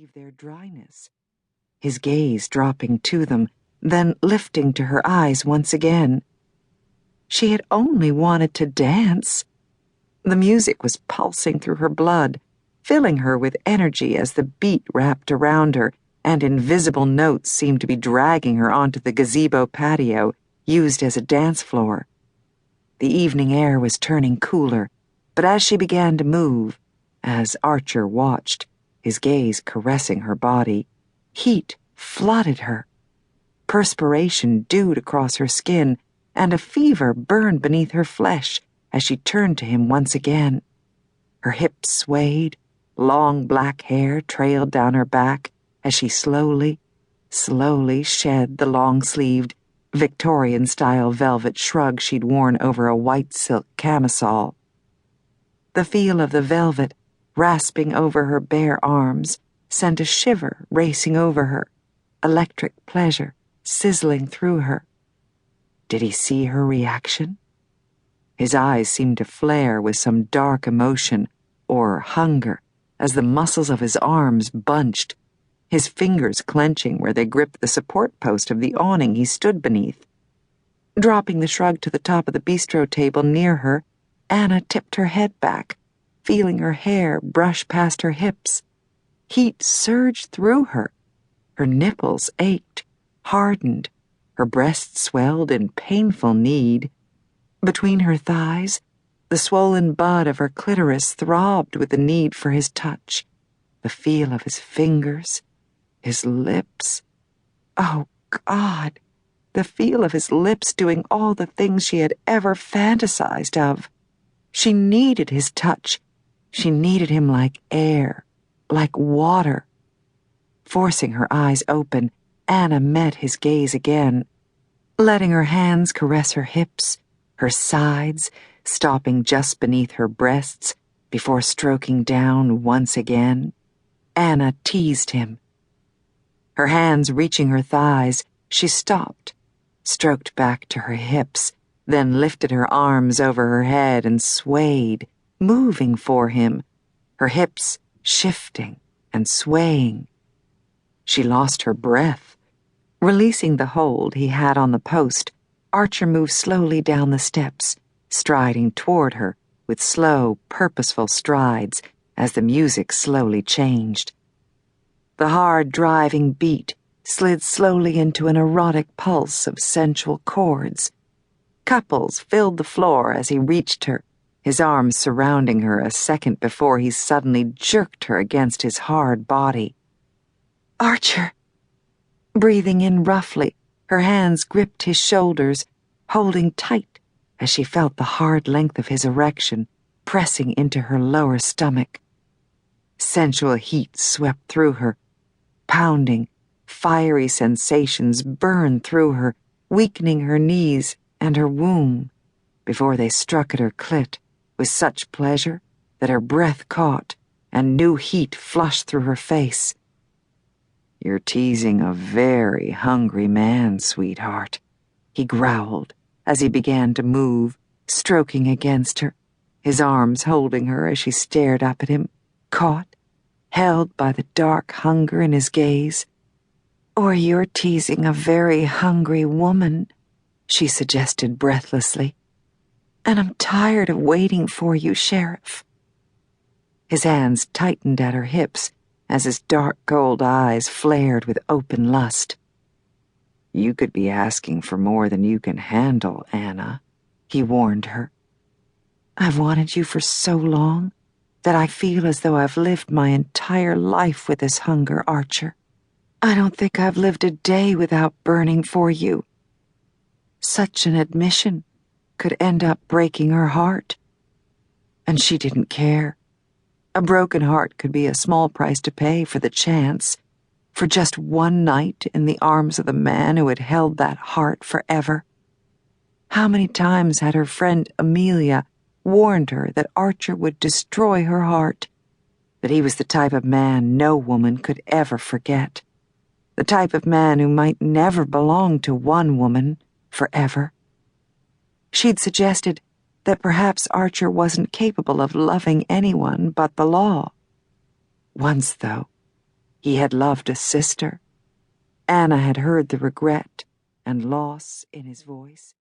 perceive their dryness, his gaze dropping to them, then lifting to her eyes once again. She had only wanted to dance. The music was pulsing through her blood, filling her with energy as the beat wrapped around her, and invisible notes seemed to be dragging her onto the gazebo patio used as a dance floor. The evening air was turning cooler, but as she began to move, as Archer watched, his gaze caressing her body, heat flooded her. Perspiration dewed across her skin, and a fever burned beneath her flesh as she turned to him once again. Her hips swayed, long black hair trailed down her back as she slowly shed the long-sleeved, Victorian-style velvet shrug she'd worn over a white silk camisole. The feel of the velvet rasping over her bare arms sent a shiver racing over her, electric pleasure sizzling through her. Did he see her reaction? His eyes seemed to flare with some dark emotion or hunger as the muscles of his arms bunched, his fingers clenching where they gripped the support post of the awning he stood beneath. Dropping the shrug to the top of the bistro table near her, Anna tipped her head back, feeling her hair brush past her hips. Heat surged through her. Her nipples ached, hardened. Her breasts swelled in painful need. Between her thighs, the swollen bud of her clitoris throbbed with the need for his touch, the feel of his fingers, his lips. Oh, God, the feel of his lips doing all the things she had ever fantasized of. She needed his touch. She needed him like air, like water. Forcing her eyes open, Anna met his gaze again, letting her hands caress her hips, her sides, stopping just beneath her breasts before stroking down once again. Anna teased him. Her hands reaching her thighs, she stopped, stroked back to her hips, then lifted her arms over her head and swayed, moving for him, her hips shifting and swaying. She lost her breath. Releasing the hold he had on the post, Archer moved slowly down the steps, striding toward her with slow, purposeful strides as the music slowly changed. The hard, driving beat slid slowly into an erotic pulse of sensual chords. Couples filled the floor as he reached her, his arms surrounding her a second before he suddenly jerked her against his hard body. Archer! Breathing in roughly, her hands gripped his shoulders, holding tight as she felt the hard length of his erection pressing into her lower stomach. Sensual heat swept through her, pounding, fiery sensations burned through her, weakening her knees and her womb before they struck at her clit with such pleasure that her breath caught and new heat flushed through her face. "You're teasing a very hungry man, sweetheart," he growled as he began to move, stroking against her, his arms holding her as she stared up at him, caught, held by the dark hunger in his gaze. "Or you're teasing a very hungry woman," she suggested breathlessly. "And I'm tired of waiting for you, Sheriff." His hands tightened at her hips as his dark gold eyes flared with open lust. "You could be asking for more than you can handle, Anna," he warned her. "I've wanted you for so long that I feel as though I've lived my entire life with this hunger, Archer. I don't think I've lived a day without burning for you." Such an admission could end up breaking her heart. And she didn't care. A broken heart could be a small price to pay for the chance, for just one night in the arms of the man who had held that heart forever. How many times had her friend Amelia warned her that Archer would destroy her heart, that he was the type of man no woman could ever forget, the type of man who might never belong to one woman forever. She'd suggested that perhaps Archer wasn't capable of loving anyone but the law. Once, though, He had loved a sister. Anna had heard the regret and loss in his voice.